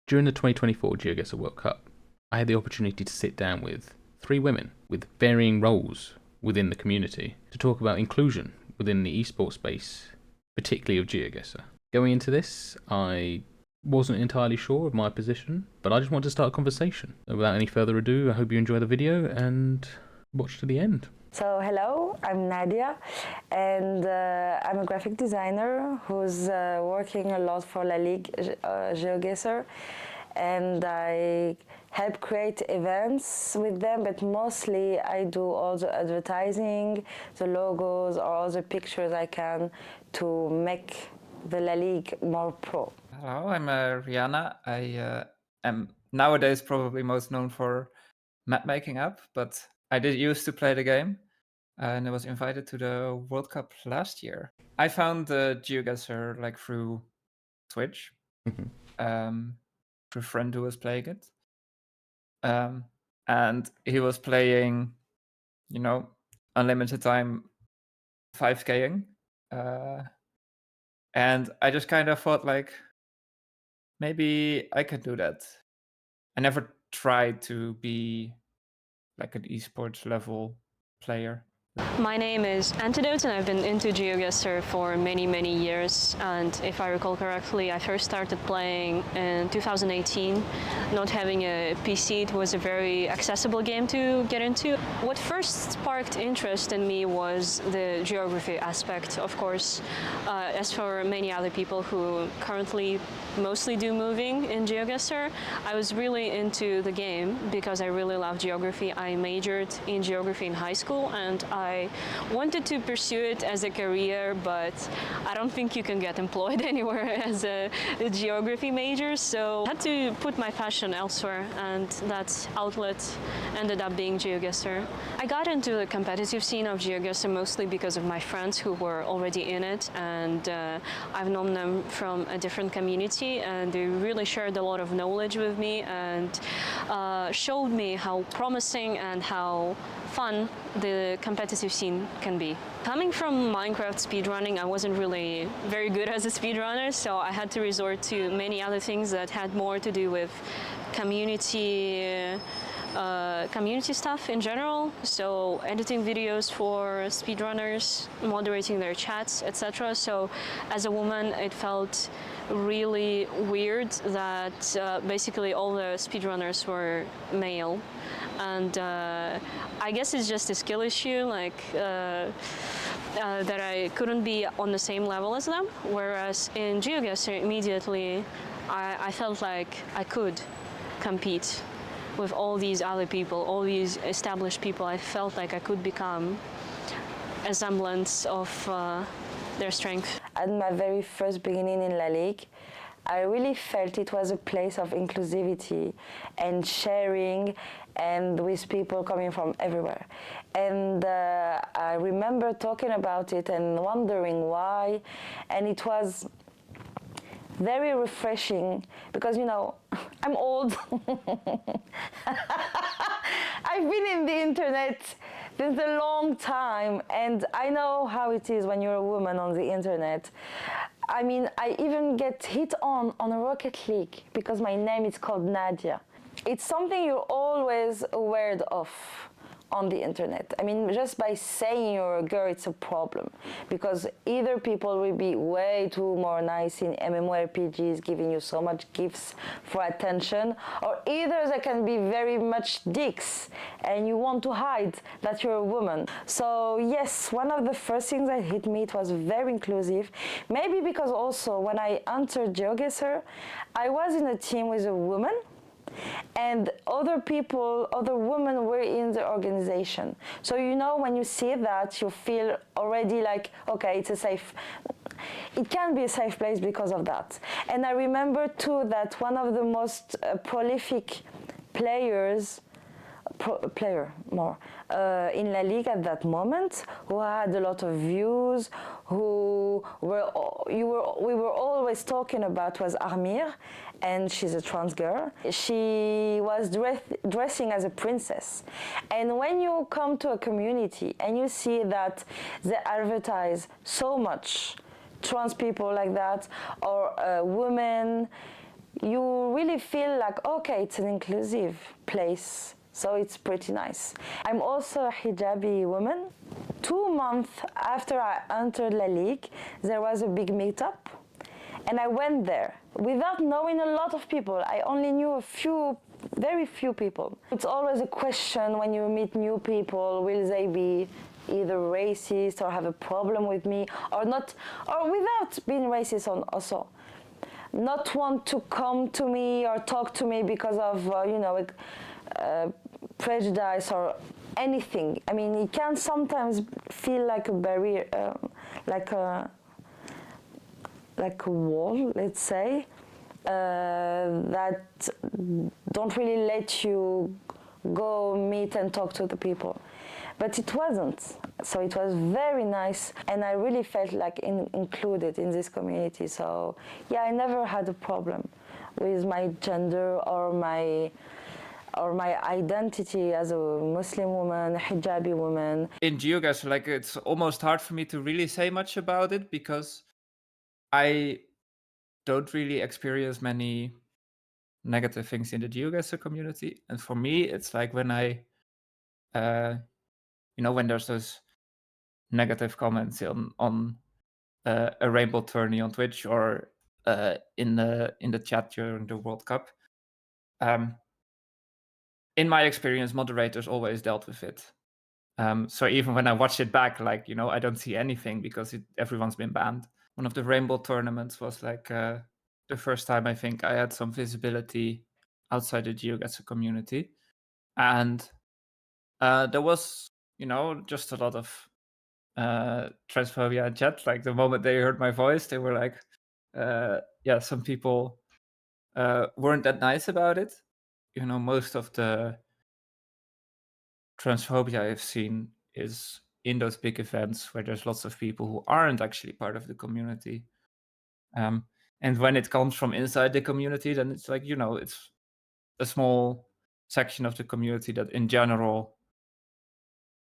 During the 2024 GeoGuessr World Cup, I had the opportunity to sit down with 3 women with varying roles within the community to talk about inclusion within the esports space, particularly of GeoGuessr. Going into this, I wasn't entirely sure of my position, but I just wanted to start a conversation. So without any further ado, I hope you enjoy the video and watch to the end. So hello, I'm Nadia, and I'm a graphic designer who's working a lot for La Ligue GeoGuessr, and I help create events with them, but mostly I do all the advertising, the logos, or all the pictures I can to make the La Ligue more pro. Hello, I'm Rihanna. I am nowadays probably most known for map making app, but I did used to play the game, and I was invited to the World Cup last year. I found the GeoGuessr like through Twitch, through a friend who was playing it, and he was playing, unlimited time 5K'ing, and I just kind of thought like, maybe I could do that. I never tried to be like an esports level player. My name is Antidote and I've been into GeoGuessr for many years, and if I recall correctly, I first started playing in 2018. Not having a PC, it was a very accessible game to get into. What first sparked interest in me was the geography aspect, of course. As for many other people who currently mostly do moving in GeoGuessr, I was really into the game because I really love geography. I majored in geography in high school and I wanted to pursue it as a career, but I don't think you can get employed anywhere as a geography major, so I had to put my passion elsewhere, and that outlet ended up being GeoGuessr. I got into the competitive scene of GeoGuessr mostly because of my friends who were already in it, and I've known them from a different community, and they really shared a lot of knowledge with me and showed me how promising and how fun the competitive scene can be. Coming from Minecraft speedrunning, I wasn't really very good as a speedrunner, so I had to resort to many other things that had more to do with community stuff in general, so editing videos for speedrunners, moderating their chats, etc. So as a woman, it felt really weird that basically all the speedrunners were male, and I guess it's just a skill issue, like that I couldn't be on the same level as them, whereas in GeoGuessr immediately I felt like I could compete with all these other people, all these established people. I felt like I could become a semblance of their strength. At my very first beginning in La Ligue, I really felt it was a place of inclusivity and sharing, and with people coming from everywhere. And I remember talking about it and wondering why, and it was very refreshing because, you know, I'm old. I've been in the internet since a long time, and I know how it is when you're a woman on the internet. I mean, I even get hit on a Rocket League because my name is called Nadia. It's something you're always aware of on the internet. I mean, just by saying you're a girl, it's a problem, because either people will be way too more nice in MMORPGs, giving you so much gifts for attention, or either they can be very much dicks and you want to hide that you're a woman. So yes, one of the first things that hit me, it was very inclusive. Maybe because also when I entered GeoGuessr, I was in a team with a woman, and other people, other women were in the organization. So, you know, when you see that, you feel already like, okay, it's a safe, it can be a safe place because of that. And I remember too that one of the most prolific players in La Ligue at that moment, who had a lot of views, we were always talking about, was Armir, and she's a trans girl. She was dressing as a princess. And when you come to a community and you see that they advertise so much trans people like that, or women, you really feel like, okay, it's an inclusive place, so it's pretty nice. I'm also a hijabi woman. 2 months after I entered La Ligue, there was a big meetup, and I went there without knowing a lot of people. I only knew very few people. It's always a question when you meet new people, will they be either racist or have a problem with me or not, or without being racist also. Not want to come to me or talk to me because of, prejudice or anything. I mean, it can sometimes feel like a barrier, like a wall, let's say, that don't really let you go meet and talk to the people. But it wasn't. So it was very nice, and I really felt like included in this community. So yeah, I never had a problem with my gender or my identity as a Muslim woman, hijabi woman. In GeoGuessr, like, it's almost hard for me to really say much about it because I don't really experience many negative things in the GeoGuessr community. And for me, it's like when I, when there's those negative comments on a rainbow tourney on Twitch or in the chat during the World Cup. In my experience, moderators always dealt with it. So even when I watch it back, like, I don't see anything because everyone's been banned. One of the rainbow tournaments was like the first time I think I had some visibility outside the GeoGuessr community. And there was, just a lot of transphobia in chat. Like the moment they heard my voice, they were like, some people weren't that nice about it. Most of the transphobia I've seen is in those big events where there's lots of people who aren't actually part of the community. And when it comes from inside the community, then it's like, it's a small section of the community that in general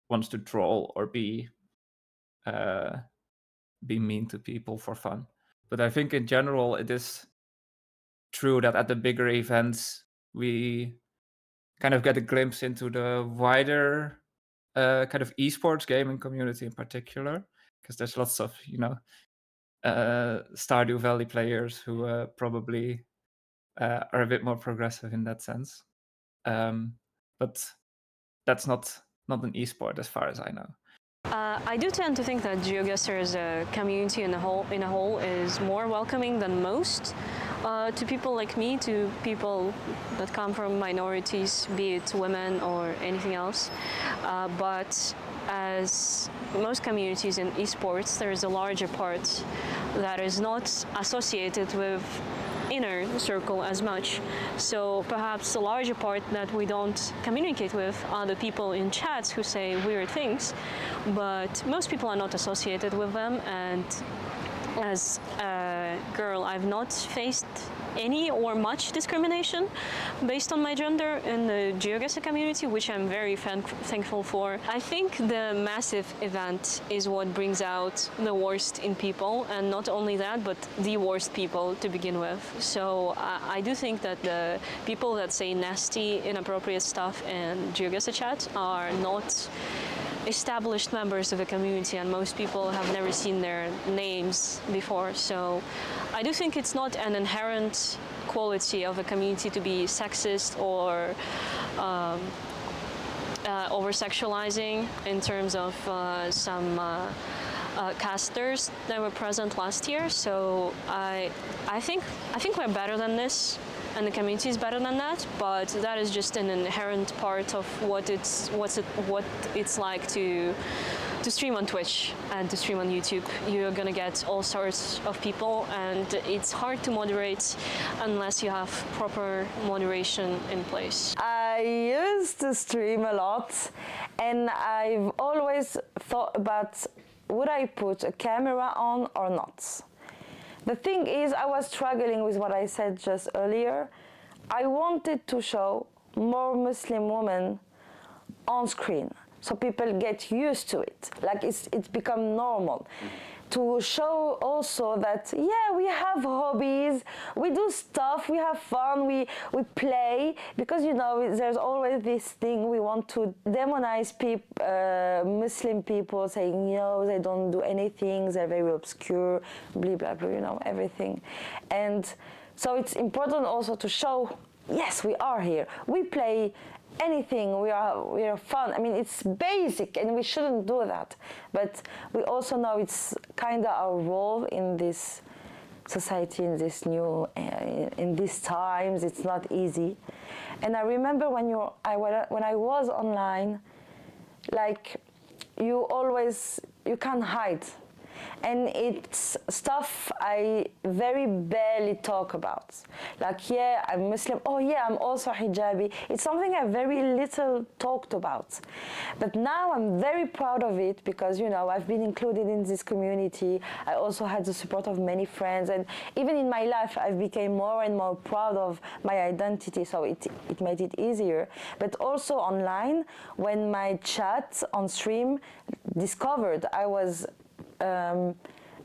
wants to troll or be mean to people for fun. But I think in general, it is true that at the bigger events, we kind of get a glimpse into the wider kind of esports gaming community in particular, because there's lots of, Stardew Valley players who probably are a bit more progressive in that sense. But that's not an esport as far as I know. I do tend to think that GeoGuessr as a community in a whole is more welcoming than most to people like me, to people that come from minorities, be it women or anything else. But as most communities in esports, there is a larger part that is not associated with inner circle as much. So perhaps the larger part that we don't communicate with are the people in chats who say weird things, but most people are not associated with them. And as a girl, I've not faced any or much discrimination based on my gender in the GeoGuessr community, which I'm very thankful for. I think the massive event is what brings out the worst in people, and not only that, but the worst people to begin with. So I do think that the people that say nasty, inappropriate stuff in GeoGuessr chat are not established members of the community, and most people have never seen their names before. So I do think it's not an inherent quality of a community to be sexist or over-sexualizing in terms of some casters that were present last year. So I think we're better than this, and the community is better than that, but that is just an inherent part of what it's like to stream on Twitch and to stream on YouTube. You're gonna get all sorts of people, and it's hard to moderate unless you have proper moderation in place. I used to stream a lot, and I've always thought about, would I put a camera on or not? The thing is, I was struggling with what I said just earlier. I wanted to show more Muslim women on screen, so people get used to it, like it's become normal. to show also that, yeah, we have hobbies, we do stuff, we have fun, we play, because you know there's always this thing, we want to demonize Muslim people, saying, you know, they don't do anything, they're very obscure, blah blah blah, you know, everything. And so it's important also to show, yes, we are here, we play anything, we are fun. I mean, it's basic and we shouldn't do that, but we also know it's kind of our role in this society, in this new in these times. It's not easy. And I remember when I was online, like, you can't hide, and it's stuff I very barely talk about. Like, yeah, I'm Muslim, oh yeah, I'm also hijabi. It's something I very little talked about. But now I'm very proud of it, because, you know, I've been included in this community. I also had the support of many friends, and even in my life I've become more and more proud of my identity, so it made it easier. But also online, when my chat on stream discovered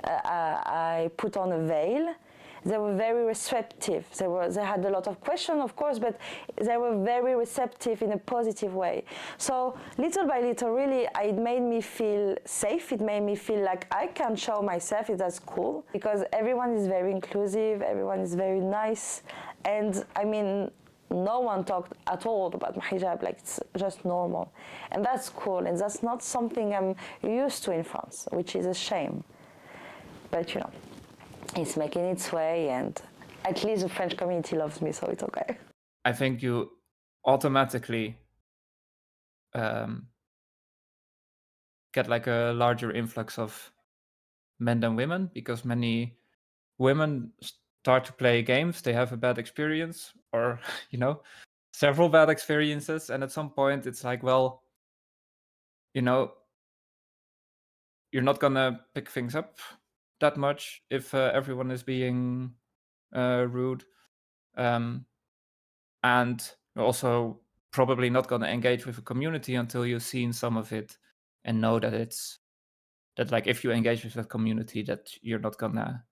I put on a veil, they were very receptive. They had a lot of questions, of course, but they were very receptive in a positive way. So little by little, really, it made me feel safe. It made me feel like I can show myself. That's cool, because everyone is very inclusive. Everyone is very nice. And I mean, no one talked at all about my hijab, like it's just normal. And that's cool, and that's not something I'm used to in France, which is a shame. But, you know, it's making its way, and at least the French community loves me, so it's okay. I think you automatically get like a larger influx of men than women, because many women start to play games, they have a bad experience, or you know, several bad experiences, and at some point it's like, well, you know, you're not gonna pick things up that much if everyone is being rude, and you're also probably not gonna engage with a community until you've seen some of it and know that it's that, like, if you engage with that community, that you're not gonna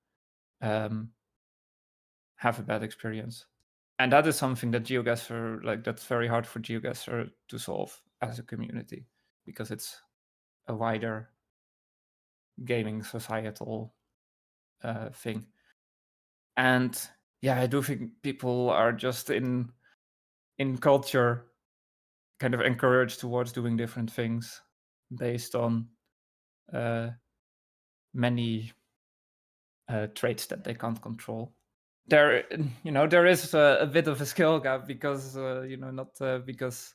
have a bad experience. And that is something that GeoGuessr, like, that's very hard for GeoGuessr to solve as a community, because it's a wider gaming societal thing. And yeah, I do think people are just in culture kind of encouraged towards doing different things based on many traits that they can't control. There, you know, there is a bit of a skill gap, because you know, not because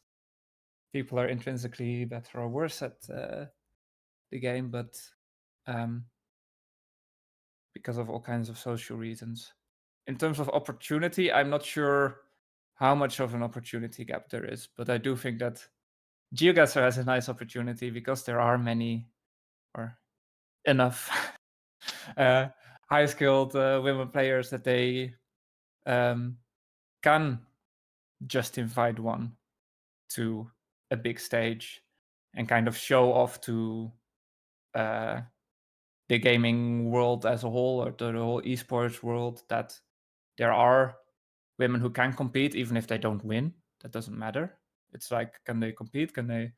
people are intrinsically better or worse at the game, but because of all kinds of social reasons. In terms of opportunity, I'm not sure how much of an opportunity gap there is, but I do think that GeoGuessr has a nice opportunity, because there are many, or enough, high-skilled women players that they can just invite one to a big stage and kind of show off to the gaming world as a whole, or to the whole esports world, that there are women who can compete even if they don't win. That doesn't matter. It's like, can they compete? Can they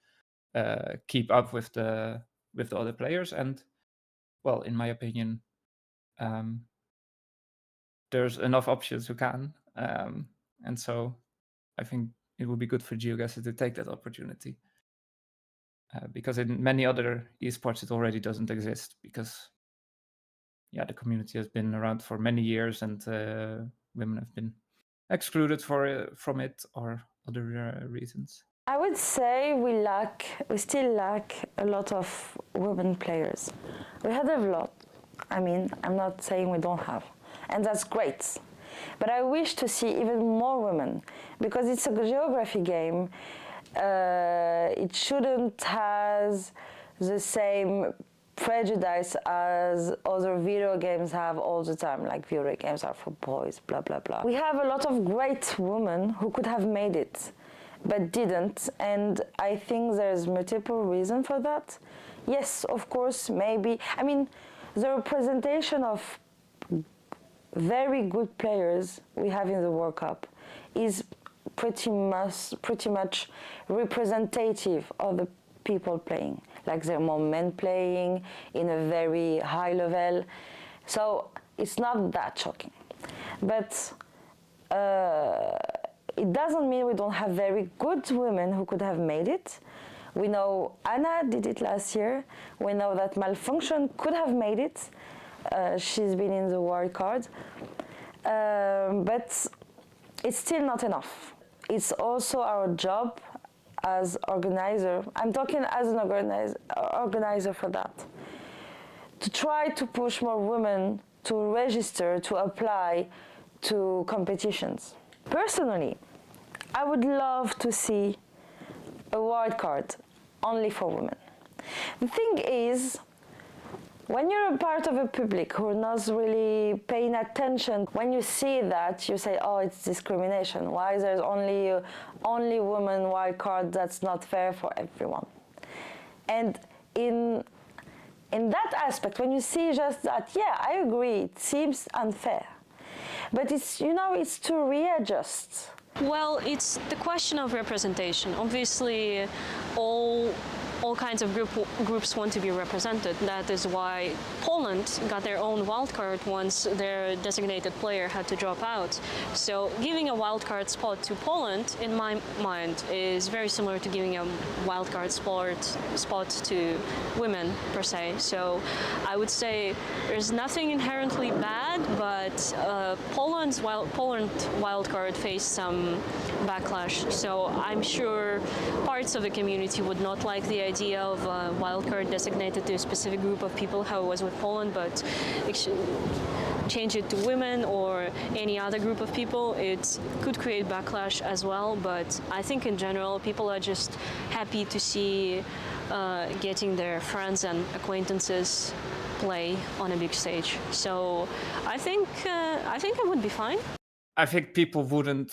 keep up with the other players? And, well, in my opinion, there's enough options who can, and so I think it would be good for GeoGuessr to take that opportunity, because in many other esports it already doesn't exist, because yeah, the community has been around for many years, and women have been excluded from it, or other reasons. I would say we still lack a lot of women players. We have a lot. I mean, I'm not saying we don't have, and that's great. But I wish to see even more women, because it's a geography game. It shouldn't have the same prejudice as other video games have all the time, like video games are for boys, blah blah blah. We have a lot of great women who could have made it, but didn't, and I think there's multiple reasons for that. Yes, of course, maybe. I mean, the representation of very good players we have in the World Cup is pretty much representative of the people playing. Like there are more men playing in a very high level, so it's not that shocking. But it doesn't mean we don't have very good women who could have made it. We know Anna did it last year. We know that Malfunction could have made it. She's been in the wild card. But it's still not enough. It's also our job as organizer. I'm talking as an organizer for that. To try to push more women to register, to apply to competitions. Personally, I would love to see a wild card only for women. The thing is, when you're a part of a public who is not really paying attention, when you see that, you say, oh, it's discrimination. Why there's only women wild card? That's not fair for everyone. And in that aspect, when you see just that, yeah, I agree, it seems unfair. But it's, it's to readjust. Well, it's the question of representation. Obviously, all kinds of groups want to be represented. That is why Poland got their own wildcard once their designated player had to drop out. So giving a wildcard spot to Poland, in my mind, is very similar to giving a wildcard spot to women, per se. So I would say there's nothing inherently bad, but Poland wildcard faced some backlash. So I'm sure parts of the community would not like the idea of a wildcard designated to a specific group of people, how it was with Poland, but change it to women or any other group of people, it could create backlash as well. But I think in general, people are just happy to see getting their friends and acquaintances play on a big stage. So I think it would be fine. I think people wouldn't.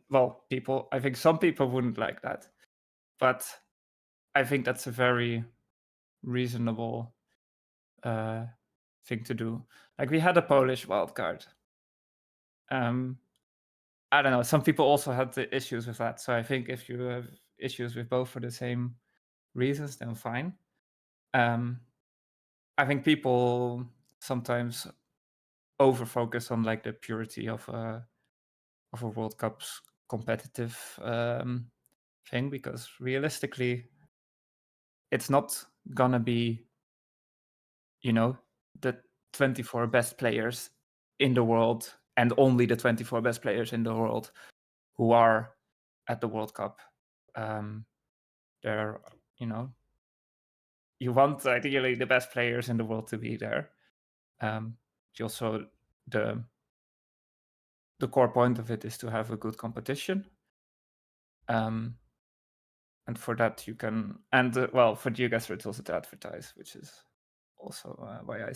Well, I think some people wouldn't like that, but I think that's a very reasonable thing to do. Like, we had a Polish wildcard. I don't know. Some people also had the issues with that. So I think if you have issues with both for the same reasons, then fine. I think people sometimes over-focus on like the purity of a World Cup's competitive thing, because realistically, it's not gonna be, the 24 best players in the world and only the 24 best players in the world who are at the World Cup. They're, you want ideally the best players in the world to be there. Also, the core point of it is to have a good competition. And for that you can, and for GeoGuessr it's also to advertise, which is also why I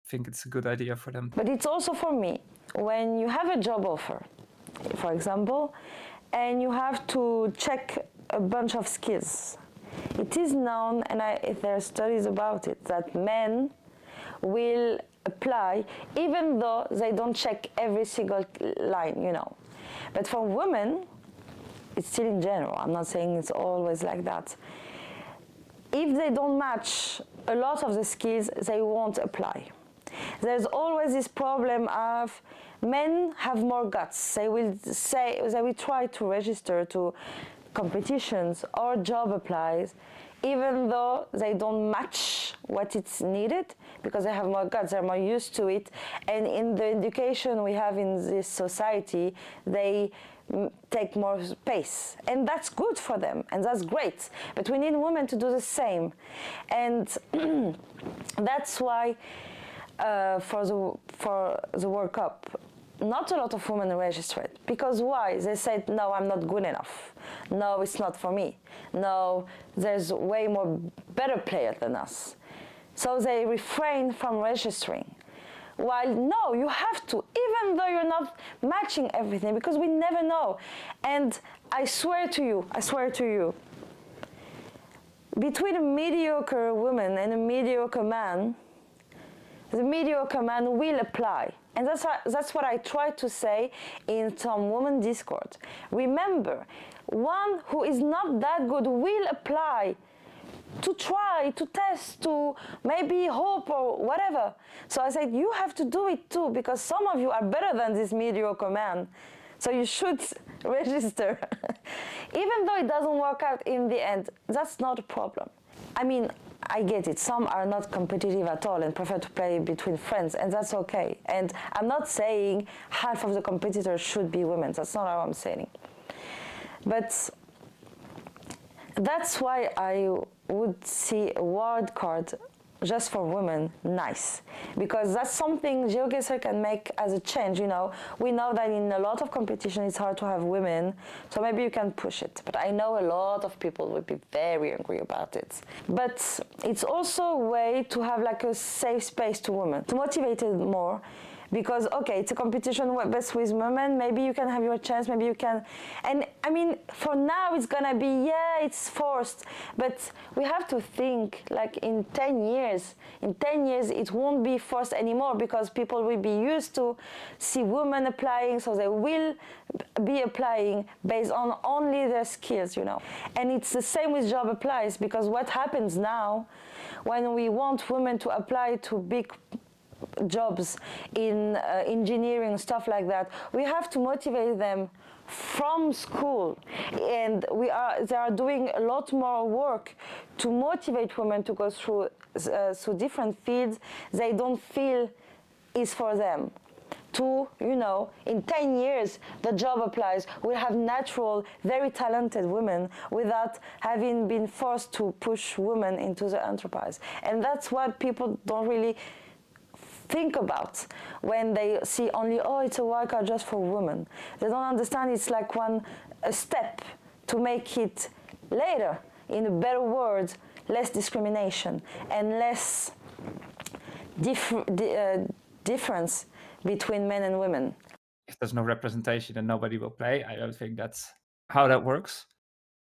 think it's a good idea for them. But it's also for me, when you have a job offer, for example, and you have to check a bunch of skills. It is known, and there are studies about it, that men will apply even though they don't check every single line, But for women, it's still in general. I'm not saying it's always like that. If they don't match a lot of the skills, they won't apply. There's always this problem of men have more guts. They will try to register to competitions or job applies, even though they don't match what it's needed, because they have more guts, they're more used to it. And in the education we have in this society, they take more space, and that's good for them, and that's great. But we need women to do the same, and that's why for the World Cup, not a lot of women registered. Because why? They said, no, I'm not good enough. No, it's not for me. No, there's way more better players than us. So they refrain from registering. While no, you have to, even though you're not matching everything, because we never know. And I swear to you, between a mediocre woman and a mediocre man, the mediocre man will apply. And that's what I try to say in some women Discord. Remember, one who is not that good will apply to try, to test, to maybe hope or whatever. So I said, you have to do it too, because some of you are better than this mediocre man. So you should register. Even though it doesn't work out in the end, that's not a problem. I mean, I get it. Some are not competitive at all and prefer to play between friends, and that's okay. And I'm not saying half of the competitors should be women. That's not how I'm saying. But that's why I would see a wild card just for women nice, because that's something GeoGuessr can make as a change. You know, we know that in a lot of competition it's hard to have women, so maybe you can push it. But I know a lot of people would be very angry about it. But it's also a way to have like a safe space to women, to motivate it more. Because, okay, it's a competition best with women, maybe you can have your chance, maybe you can. And I mean, for now it's gonna be, yeah, it's forced, but we have to think like in 10 years it won't be forced anymore, because people will be used to see women applying, so they will be applying based on only their skills, you know. And it's the same with job applies, because what happens now when we want women to apply to big jobs in engineering, stuff like that, we have to motivate them from school, and they are doing a lot more work to motivate women to go through different fields they don't feel is for them. To, you know, in 10 years the job applies, we'll have natural, very talented women without having been forced to push women into the enterprise. And that's what people don't really think about when they see only, oh, it's a wildcard just for women. They don't understand it's like a step to make it later, in a better world, less discrimination and less difference between men and women. If there's no representation, then nobody will play. I don't think that's how that works.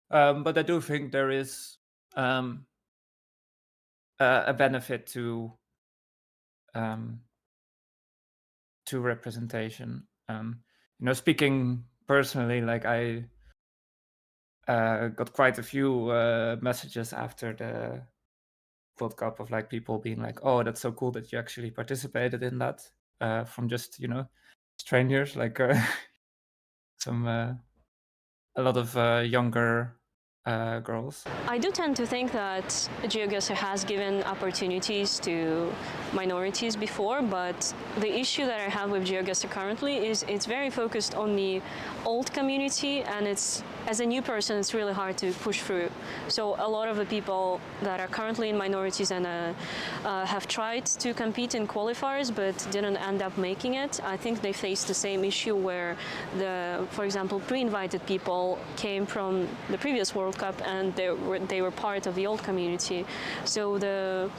But I do think there is a benefit to representation. You know, speaking personally, like I got quite a few messages after the World Cup of like people being like, "Oh, that's so cool that you actually participated in that," from just, you know, strangers, like some a lot of younger girls. I do tend to think that GeoGuessr has given opportunities to minorities before, but the issue that I have with GeoGuessr currently is it's very focused on the old community, and it's, as a new person, it's really hard to push through. So a lot of the people that are currently in minorities and have tried to compete in qualifiers but didn't end up making it, I think they faced the same issue where for example, pre-invited people came from the previous World Cup and they were part of the old community. So the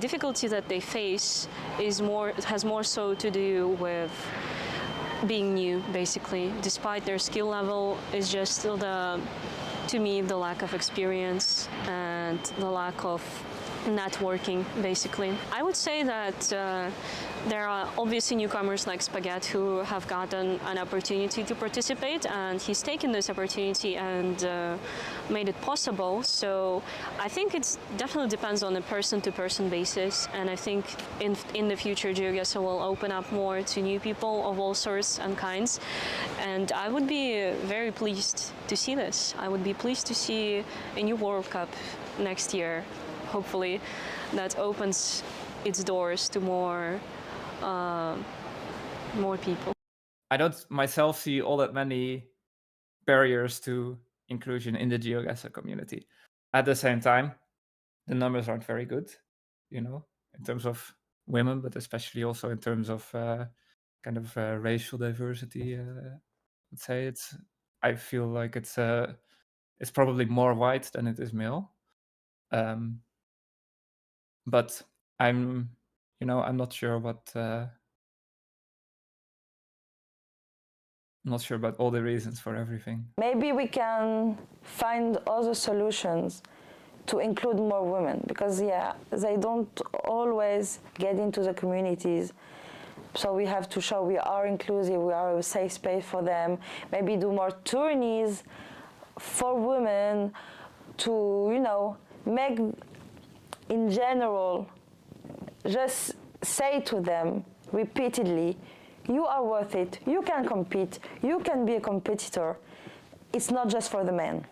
difficulty that they face has more so to do with being new, basically. Despite their skill level, is just still to me, the lack of experience and the lack of networking, basically. I would say that there are obviously newcomers like Spaghetti who have gotten an opportunity to participate, and he's taken this opportunity and made it possible. So I think it definitely depends on a person-to-person basis, and I think in the future GeoGuessr will open up more to new people of all sorts and kinds, and I would be very pleased to see this. I would be pleased to see a new World Cup next year. Hopefully that opens its doors to more people. I don't myself see all that many barriers to inclusion in the GeoGuessr community. At the same time, the numbers aren't very good, you know, in terms of women, but especially also in terms of kind of racial diversity. Let's say I feel like it's probably more white than it is male. But I'm not sure about all the reasons for everything. Maybe we can find other solutions to include more women, because they don't always get into the communities. So we have to show we are inclusive, we are a safe space for them, maybe do more tourneys for women to, you know, make, in general, just say to them repeatedly, you are worth it, you can compete, you can be a competitor. It's not just for the men.